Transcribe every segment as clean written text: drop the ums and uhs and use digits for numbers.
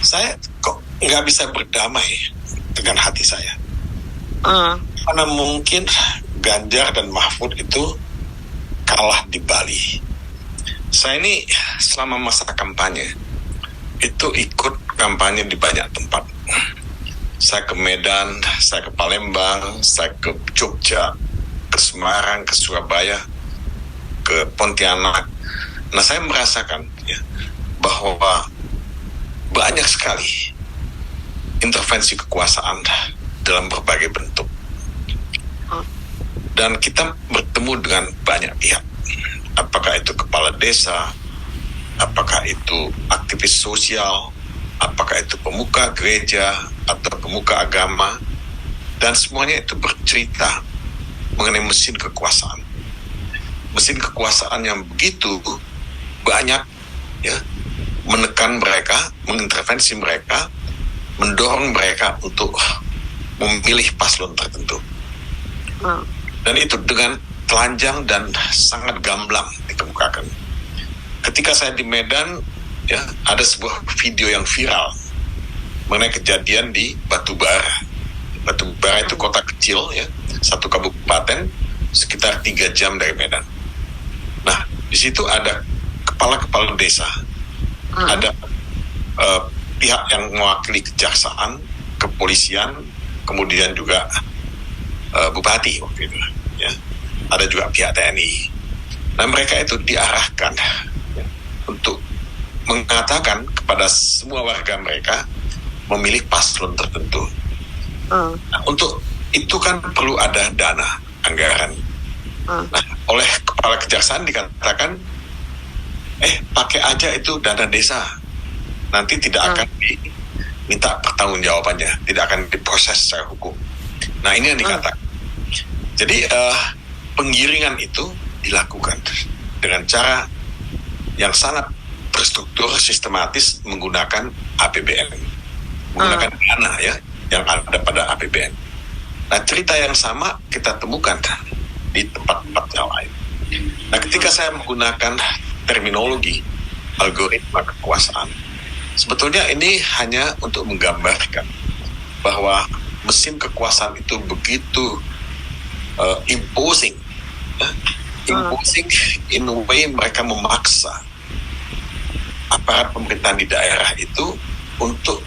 saya kok nggak bisa berdamai dengan hati saya. Mana mungkin Ganjar dan Mahfud itu kalah di Bali. Saya ini selama masa kampanye itu ikut kampanye di banyak tempat. Saya ke Medan, saya ke Palembang, saya ke Jogja, ke Semarang, ke Surabaya, ke Pontianak. Nah, saya merasakan ya, bahwa banyak sekali intervensi kekuasaan dalam berbagai bentuk. Dan kita bertemu dengan banyak pihak. Apakah itu kepala desa, apakah itu aktivis sosial, apakah itu pemuka gereja atau pemuka agama, dan semuanya itu bercerita mengenai mesin kekuasaan. Mesin kekuasaan yang begitu banyak ya, menekan mereka, mengintervensi mereka, mendorong mereka untuk memilih paslon tertentu. Dan itu dengan telanjang dan sangat gamblang dikemukakan. Ketika saya di Medan, ya, ada sebuah video yang viral mengenai kejadian di Batubara. Batubara itu kota kecil, ya, satu kabupaten sekitar 3 jam dari Medan. Nah, di situ ada kepala-kepala desa, ada pihak yang mewakili kejaksaan, kepolisian, kemudian juga bupati waktu itu, ya. Ada juga pihak TNI. Nah, mereka itu diarahkan ya, untuk mengatakan kepada semua warga mereka memilih paslon tertentu. Nah, untuk itu kan perlu ada dana, anggaran. Nah, oleh kepala kejaksaan dikatakan, pakai aja itu dana desa. Nanti tidak akan diminta pertanggungjawabannya, tidak akan diproses secara hukum. Nah, ini yang dikatakan. Jadi penggiringan itu dilakukan dengan cara yang sangat terstruktur, sistematis, menggunakan APBN, menggunakan dana ya yang ada pada APBN. Nah, cerita yang sama kita temukan di tempat-tempat yang lain. Nah, ketika saya menggunakan terminologi algoritma kekuasaan, sebetulnya ini hanya untuk menggambarkan bahwa mesin kekuasaan itu begitu imposing, imposing in a way mereka memaksa aparat pemerintahan di daerah itu untuk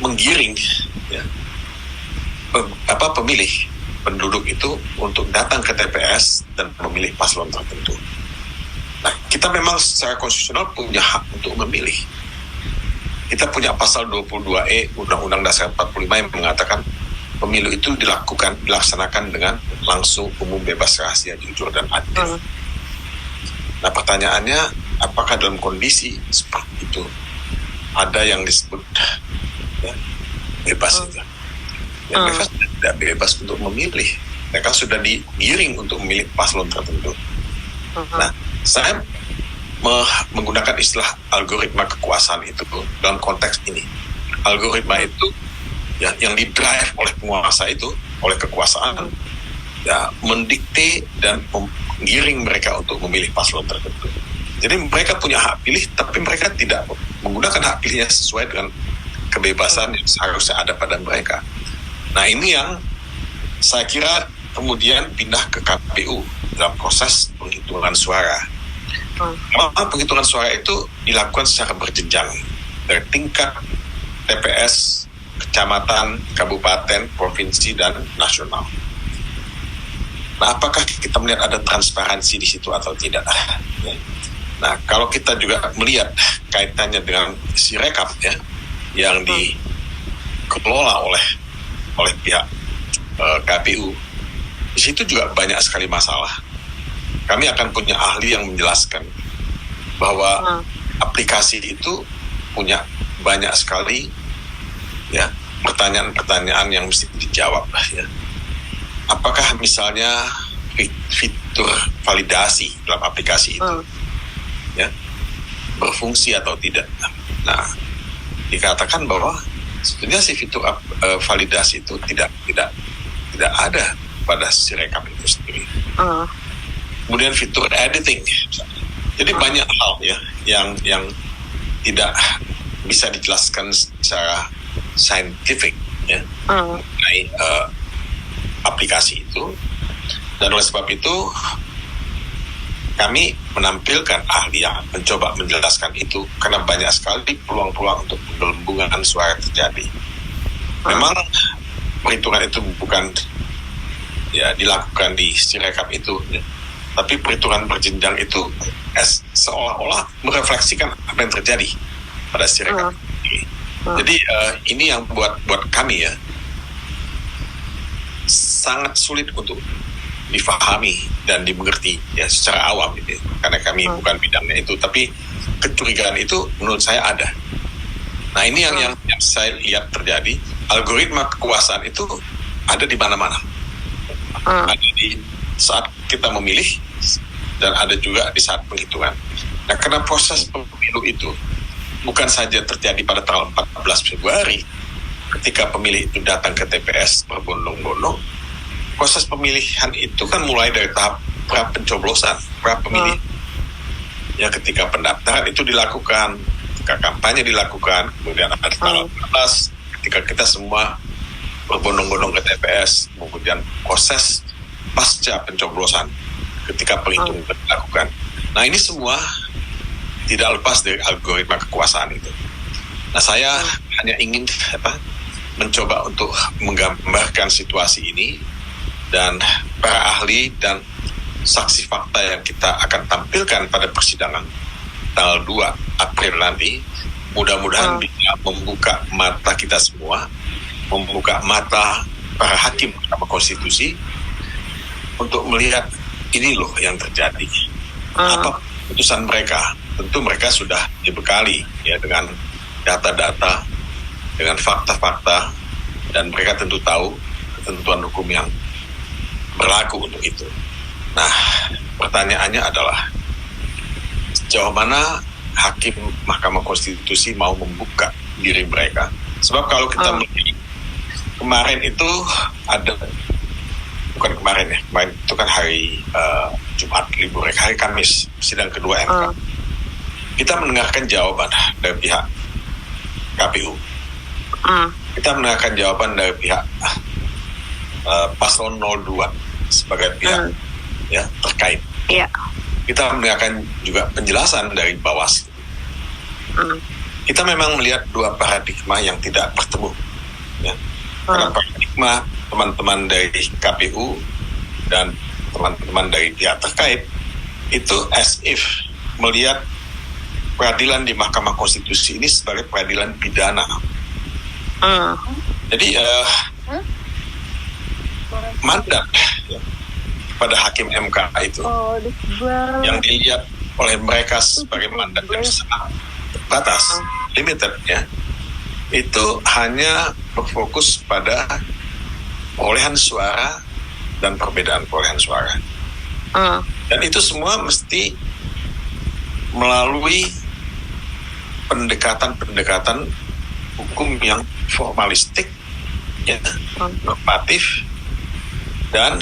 menggiring ya, pemilih penduduk itu untuk datang ke TPS dan memilih paslon tertentu. Nah, kita memang secara konstitusional punya hak untuk memilih. Kita punya pasal 22E Undang-Undang Dasar 45 yang mengatakan pemilu itu dilaksanakan dengan langsung, umum, bebas, rahasia, jujur, dan adil. Nah, pertanyaannya, apakah dalam kondisi seperti itu ada yang disebut ya, bebas itu? Ya, mereka tidak bebas untuk memilih. Mereka sudah digiring untuk memilih paslon tertentu. Nah, saya menggunakan istilah algoritma kekuasaan itu dalam konteks ini. Algoritma itu ya, yang didrive oleh penguasa itu, oleh kekuasaan, ya, mendikte dan menggiring mereka untuk memilih paslon tertentu. Jadi mereka punya hak pilih, tapi mereka tidak menggunakan hak pilihnya sesuai dengan kebebasan yang seharusnya ada pada mereka. Nah, ini yang saya kira kemudian pindah ke KPU dalam proses penghitungan suara. Karena penghitungan suara itu dilakukan secara berjenjang dari tingkat TPS, kecamatan, kabupaten, provinsi, dan nasional. Nah, apakah kita melihat ada transparansi di situ atau tidak? Nah, kalau kita juga melihat kaitannya dengan Sirekap ya, yang dikelola oleh pihak KPU, di situ juga banyak sekali masalah. Kami akan punya ahli yang menjelaskan bahwa aplikasi itu punya banyak sekali ya pertanyaan-pertanyaan yang mesti dijawab ya. Apakah misalnya fitur validasi dalam aplikasi itu ya berfungsi atau tidak? Nah, dikatakan bahwa sebenarnya si fitur validasi itu tidak ada pada Sirekap itu sendiri. Kemudian fitur editing misalnya. Jadi banyak hal ya yang tidak bisa dijelaskan secara saintifik ya mengenai aplikasi itu, dan oleh sebab itu kami menampilkan ahli yang mencoba menjelaskan itu karena banyak sekali peluang-peluang untuk penggelembungan suara terjadi. Memang perhitungan itu bukan ya dilakukan di Sirekap itu, ya. Tapi perhitungan berjenjang itu seolah-olah merefleksikan apa yang terjadi pada Sirekap ini. Jadi ini yang buat kami ya sangat sulit untuk difahami dan dimengerti ya secara awam gitu. Karena kami bukan bidangnya itu, tapi kecurigaan itu menurut saya ada. Nah ini yang saya lihat terjadi. Algoritma kekuasaan itu ada di mana-mana. Ada di saat kita memilih dan ada juga di saat penghitungan. Nah karena proses pemilu itu bukan saja terjadi pada tanggal 14 Februari ketika pemilih itu datang ke TPS berbondong-bondong. Proses pemilihan itu kan mulai dari tahap pra pencoblosan, pra pemilih. Ya ketika pendaftaran itu dilakukan, ketika kampanye dilakukan, kemudian ada tanggal 14, ketika kita semua berbondong-bondong ke TPS, kemudian proses pasca pencoblosan, ketika penghitungan dilakukan. Nah ini semua tidak lepas dari algoritma kekuasaan itu. Nah saya hanya ingin mencoba untuk menggambarkan situasi ini, dan para ahli dan saksi fakta yang kita akan tampilkan pada persidangan tanggal 2 April nanti mudah-mudahan bisa membuka mata kita semua, membuka mata para hakim Mahkamah Konstitusi untuk melihat ini loh yang terjadi. Apa keputusan mereka? Tentu mereka sudah dibekali ya dengan data-data, dengan fakta-fakta, dan mereka tentu tahu ketentuan hukum yang berlaku untuk itu. Nah, pertanyaannya adalah sejauh mana hakim Mahkamah Konstitusi mau membuka diri mereka? Sebab kalau kita melihat kemarin itu ada, bukan kemarin ya, kemarin itu kan hari Jumat libur, hari Kamis sidang kedua MK. Kita mendengarkan jawaban dari pihak KPU. Kita mendengarkan jawaban dari pihak Paslon 02 sebagai pihak ya terkait. Kita mendengarkan juga penjelasan dari Bawaslu. Kita memang melihat dua paradigma yang tidak bertemu. Ya. Karena paradigma teman-teman dari KPU dan teman-teman dari pihak terkait itu as if melihat peradilan di Mahkamah Konstitusi ini sebagai peradilan pidana. Jadi mandat ya, pada hakim MK itu yang dilihat oleh mereka sebagai mandat yang sangat terbatas, limited ya, itu hanya berfokus pada perolehan suara dan perbedaan perolehan suara. Dan itu semua mesti melalui pendekatan hukum yang formalistik, ya, normatif, dan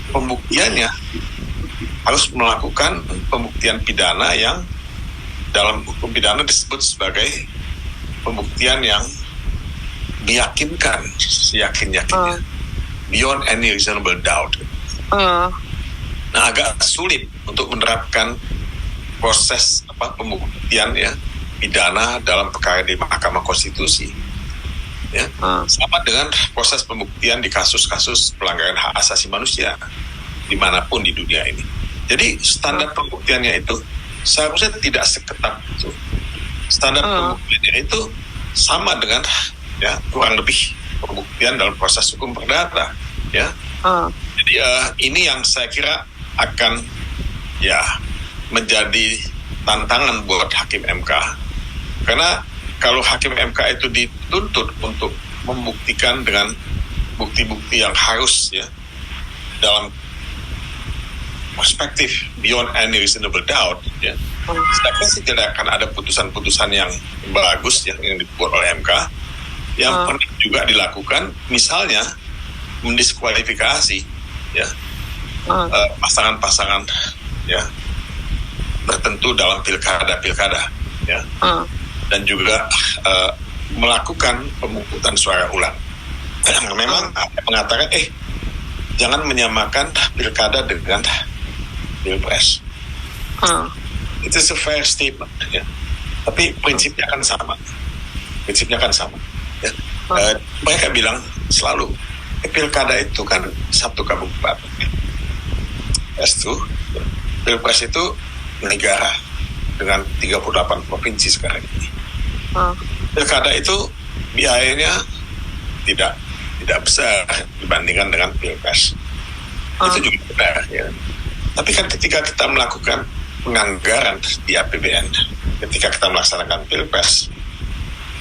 pembuktiannya harus melakukan pembuktian pidana yang dalam hukum pidana disebut sebagai pembuktian yang meyakinkan, seyakin-yakinnya, beyond any reasonable doubt. Nah, agak sulit untuk menerapkan proses pembuktian ya pidana dalam perkara di Mahkamah Konstitusi. Ya, sama dengan proses pembuktian di kasus-kasus pelanggaran hak asasi manusia dimanapun di dunia ini. Jadi standar pembuktiannya itu seharusnya tidak seketat itu. Standar pembuktiannya itu sama dengan ya kurang lebih pembuktian dalam proses hukum perdata. Ya, jadi ini yang saya kira akan ya menjadi tantangan buat hakim MK, karena kalau hakim MK itu dituntut untuk membuktikan dengan bukti-bukti yang harus ya dalam perspektif beyond any reasonable doubt ya, saya kira tidak akan ada putusan-putusan yang bagus yang dibuat oleh MK yang pernah juga dilakukan, misalnya mendiskualifikasi ya pasangan-pasangan ya tertentu dalam pilkada ya. dan juga melakukan pemungutan suara ulang. Memang mengatakan jangan menyamakan pilkada dengan pilpres. Itu a fair statement, ya. Tapi prinsipnya kan sama. Ya. Mereka bilang selalu pilkada itu kan satu kabupaten. Itu pilpres itu negara dengan 38 provinsi sekarang ini. Pilkada itu biayanya tidak besar dibandingkan dengan pilpres. Itu juga benar, ya. Tapi kan ketika kita melakukan penganggaran di APBN, ketika kita melaksanakan pilpres,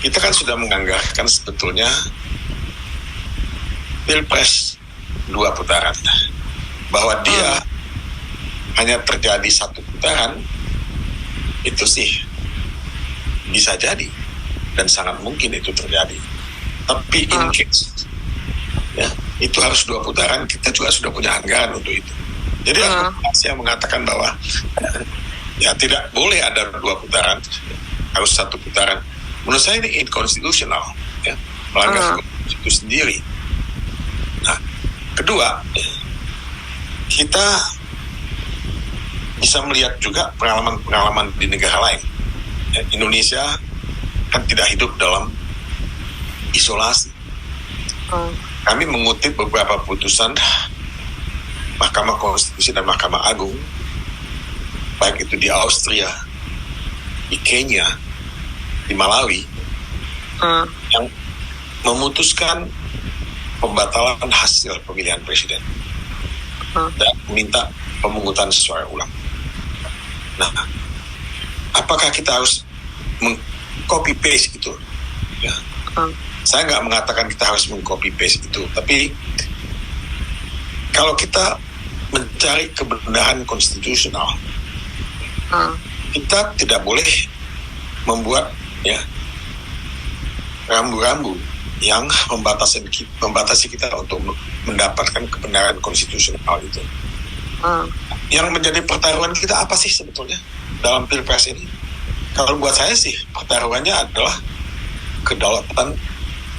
kita kan sudah menganggarkan sebetulnya pilpres 2 putaran. Bahwa dia hanya terjadi 1 putaran, itu sih bisa jadi dan sangat mungkin itu terjadi. Tapi in case ya, itu harus 2 putaran, kita juga sudah punya anggaran untuk itu. Jadi saya mengatakan bahwa ya tidak boleh ada 2 putaran, harus 1 putaran. Menurut saya ini inconstitutional, ya, melanggar itu sendiri. Nah, kedua, kita bisa melihat juga pengalaman di negara lain. Ya, Indonesia kan tidak hidup dalam isolasi. Kami mengutip beberapa putusan Mahkamah Konstitusi dan Mahkamah Agung, baik itu di Austria, di Kenya, di Malawi, yang memutuskan pembatalan hasil pemilihan presiden dan meminta pemungutan suara ulang. Nah, apakah kita harus meng-copy paste itu? Ya. Saya nggak mengatakan kita harus meng-copy paste itu, tapi kalau kita mencari kebenaran konstitusional, kita tidak boleh membuat ya rambu-rambu yang membatasi kita untuk mendapatkan kebenaran konstitusional itu. Yang menjadi pertaruhan kita apa sih sebetulnya dalam pilpres ini? Kalau buat saya sih pertaruhannya adalah kedaulatan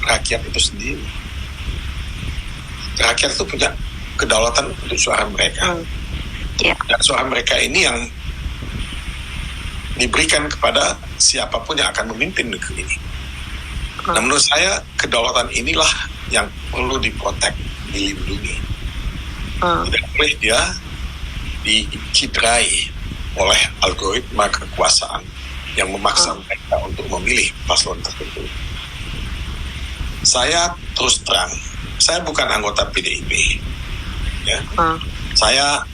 rakyat itu sendiri. Rakyat itu punya kedaulatan untuk suara mereka. Dan suara mereka ini yang diberikan kepada siapapun yang akan memimpin negeri ini. Nah, menurut saya kedaulatan inilah yang perlu diprotek, dilindungi. Tidak boleh dia dicederai oleh algoritma kekuasaan yang memaksa mereka untuk memilih paslon tertentu. Saya terus terang, saya bukan anggota PDIP. Ya. Saya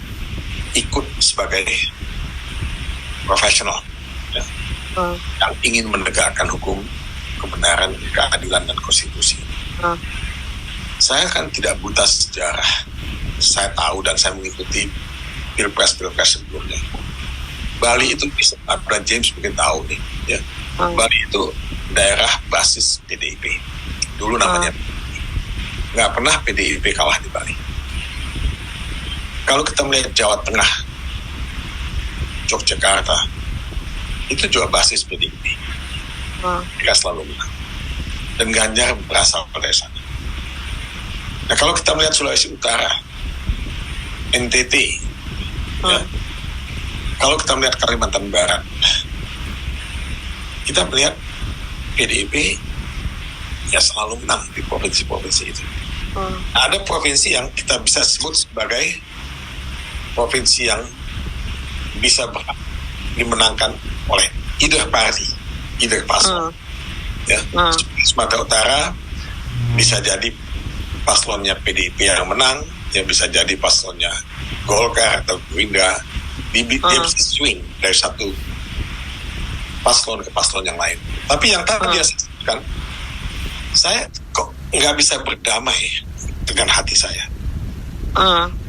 ikut sebagai profesional, ya, yang ingin menegakkan hukum, kebenaran, keadilan, dan konstitusi. Saya kan tidak buta sejarah. Saya tahu dan saya mengikuti pilpres sebelumnya. Bali itu bisa, Brad James mungkin tahu nih, ya. Bali itu daerah basis PDIP. Dulu namanya. Nggak pernah PDIP kalah di Bali. Kalau kita melihat Jawa Tengah, Yogyakarta, itu juga basis PDIP. Mereka selalu menang. Dan Ganjar berasal dari sana. Nah, kalau kita melihat Sulawesi Utara, NTT, ya, kalau kita melihat Kalimantan Barat, kita melihat PDIP ya selalu menang di provinsi-provinsi itu. Nah, ada provinsi yang kita bisa sebut sebagai provinsi yang bisa dimenangkan oleh either party, either paslon. Ya, Sumatera Utara bisa jadi paslonnya PDIP yang menang, ya bisa jadi paslonnya Golkar atau Gerindra. Dia bisa swing dari satu paslon ke paslon yang lain. Tapi yang tadi dia sebutkan, saya kok nggak bisa berdamai dengan hati saya.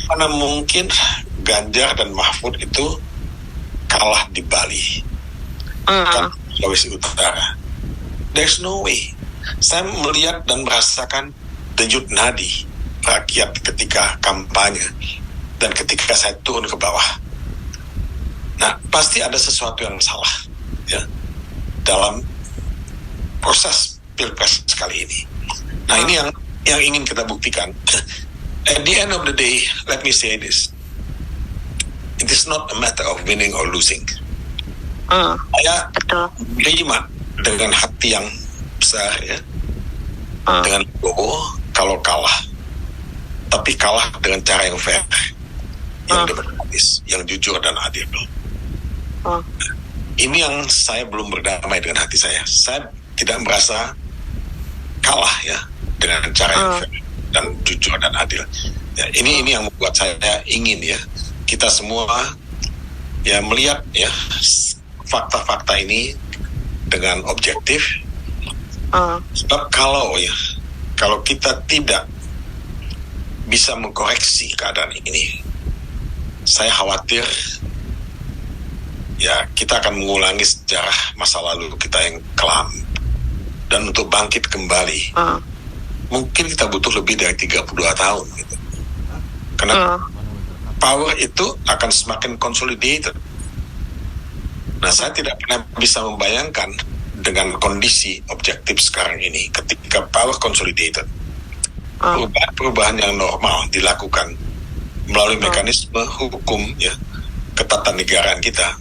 Karena mungkin Ganjar dan Mahfud itu kalah di Bali, kan Sulawesi Utara. There's no way. Saya melihat dan merasakan denyut nadi rakyat ketika kampanye dan ketika saya turun ke bawah. Nah, pasti ada sesuatu yang salah, ya, dalam proses pilpres kali ini. Nah, ini yang ingin kita buktikan. At the end of the day, let me say this. It is not a matter of winning or losing. Saya terima dengan hati yang besar ya, dengan kalau kalah, tapi kalah dengan cara yang fair, yang demokratis, yang jujur dan adil. Ini yang saya belum berdamai dengan hati saya. Saya tidak merasa kalah ya dengan cara yang fair dan jujur dan adil. Ya, ini yang membuat saya ingin ya kita semua ya melihat ya fakta-fakta ini dengan objektif. Sebab kalau kita tidak bisa mengkoreksi keadaan ini, saya khawatir ya kita akan mengulangi sejarah masa lalu kita yang kelam. Dan untuk bangkit kembali mungkin kita butuh lebih dari 32 tahun gitu. Karena power itu akan semakin consolidated. Nah, saya tidak pernah bisa membayangkan dengan kondisi objektif sekarang ini ketika power consolidated, perubahan yang normal dilakukan melalui mekanisme hukum ya ketatanegaraan kita,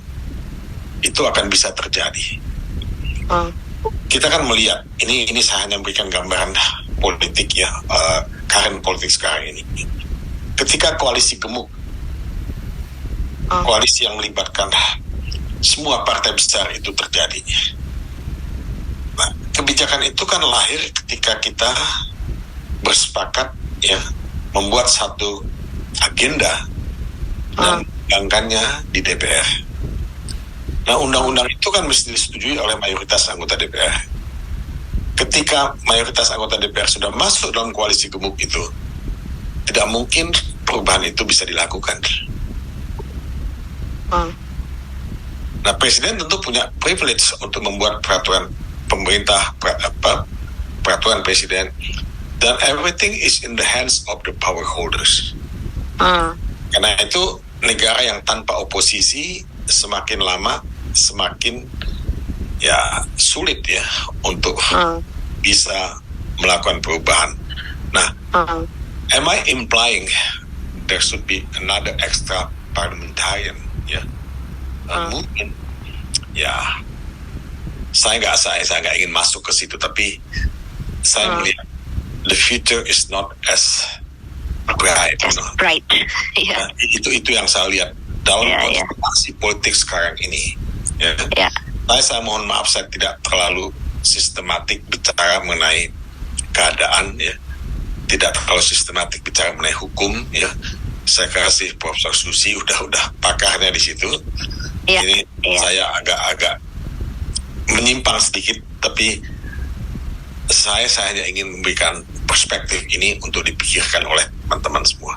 itu akan bisa terjadi. Kita kan melihat ini saya hanya memberikan gambaran politik ya, current politik sekarang ini. Ketika koalisi gemuk, koalisi yang melibatkan semua partai besar itu terjadi. Nah, kebijakan itu kan lahir ketika kita bersepakat ya membuat satu agenda dan undangkannya di DPR. Nah, undang-undang itu kan mesti disetujui oleh mayoritas anggota DPR. Ketika mayoritas anggota DPR sudah masuk dalam koalisi gemuk itu, tidak mungkin perubahan itu bisa dilakukan. Nah, presiden tentu punya privilege untuk membuat peraturan pemerintah, peraturan presiden, dan everything is in the hands of the power holders. Karena itu negara yang tanpa oposisi semakin lama semakin ya sulit ya untuk bisa melakukan perubahan. Nah, am I implying there should be another extra parliamentarian movement? Ya, saya nggak ingin masuk ke situ, tapi saya melihat the future is not as bright. Bright, yeah. Nah, itu yang saya lihat dalam konstelasi politik sekarang ini. Ya. Saya mohon maaf, saya tidak terlalu sistematik bicara mengenai keadaan ya, tidak terlalu sistematik bicara mengenai hukum ya. Saya kasih Profesor Susi udah pakarnya di situ. Ini saya agak menyimpang sedikit, tapi saya hanya ingin memberikan perspektif ini untuk dipikirkan oleh teman-teman semua.